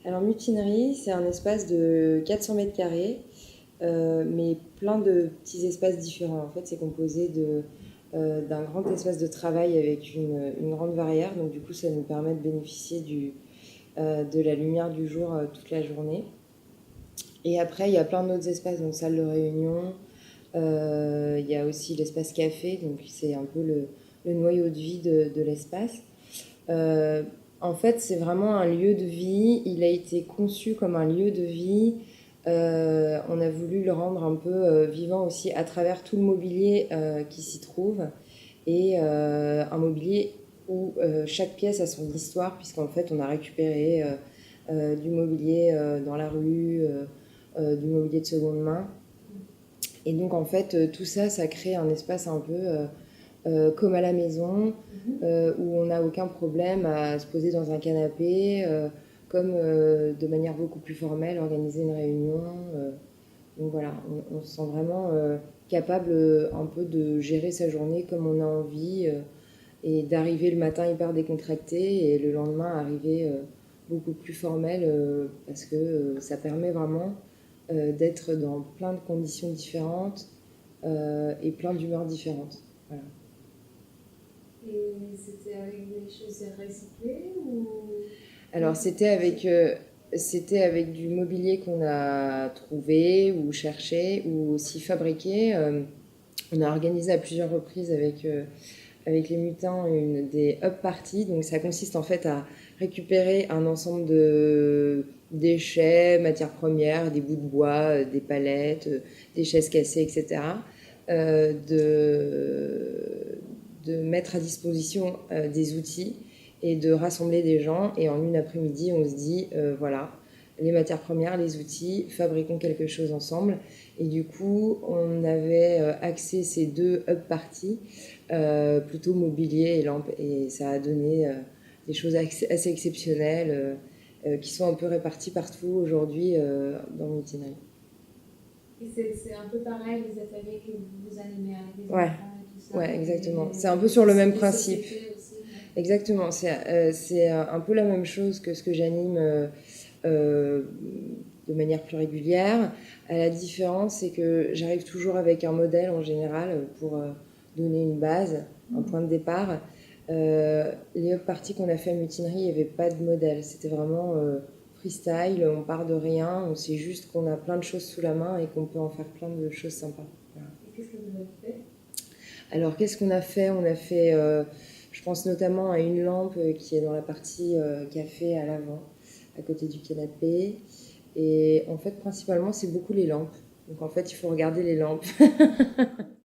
Alors, Mutinerie, c'est un espace de 400 mètres carrés, mais plein de petits espaces différents. En fait, c'est composé d'un grand espace de travail avec une grande verrière. Donc, du coup, ça nous permet de bénéficier de la lumière du jour toute la journée. Et après, il y a plein d'autres espaces, donc salle de réunion. Il y a aussi l'espace café, donc c'est un peu le noyau de vie de l'espace. Euh, En fait, c'est vraiment un lieu de vie. Il a été conçu comme un lieu de vie. On a voulu le rendre un peu vivant aussi à travers tout le mobilier qui s'y trouve. Et un mobilier où chaque pièce a son histoire, puisqu'en fait, on a récupéré du mobilier dans la rue, du mobilier de seconde main. Et donc, en fait, tout ça, ça crée un espace un peu comme à la maison, où on n'a aucun problème à se poser dans un canapé, comme de manière beaucoup plus formelle, organiser une réunion. Donc voilà, on se sent vraiment capable un peu de gérer sa journée comme on a envie et d'arriver le matin hyper décontracté et le lendemain arriver beaucoup plus formel parce que ça permet vraiment d'être dans plein de conditions différentes et plein d'humeurs différentes. Voilà. Et c'était avec des choses recyclées ou Alors c'était avec du mobilier qu'on a trouvé ou cherché ou aussi fabriqué. On a organisé à plusieurs reprises avec les mutins des up parties. Donc ça consiste en fait à récupérer un ensemble de déchets, matières premières, des bouts de bois, des palettes, des chaises cassées, etc. euh, de mettre à disposition des outils et de rassembler des gens. Et en une après-midi, on se dit, voilà, les matières premières, les outils, fabriquons quelque chose ensemble. Et du coup, on avait axé ces deux hub parties, plutôt mobilier et lampes. Et ça a donné des choses assez exceptionnelles qui sont un peu réparties partout aujourd'hui dans l'itinéraire. et c'est un peu pareil les ateliers que vous animez avec les Ouais, enfants et tout ça. ouais, exactement. Et C'est un peu sur le même les principe. sociétés aussi. Ouais. Exactement, c'est un peu la même chose que ce que j'anime euh, de manière plus régulière. La différence, c'est que j'arrive toujours avec un modèle en général pour donner une base, un point de départ. Les parties qu'on a fait à Mutinerie, il n'y avait pas de modèle. C'était vraiment freestyle, on part de rien, on sait juste qu'on a plein de choses sous la main et qu'on peut en faire plein de choses sympas. Voilà. Et qu'est-ce que vous avez fait? Alors, qu'est-ce qu'on a fait? On a fait, je pense notamment à une lampe qui est dans la partie café à l'avant, à côté du canapé. Et en fait, principalement, c'est beaucoup les lampes. Donc, en fait, il faut regarder les lampes.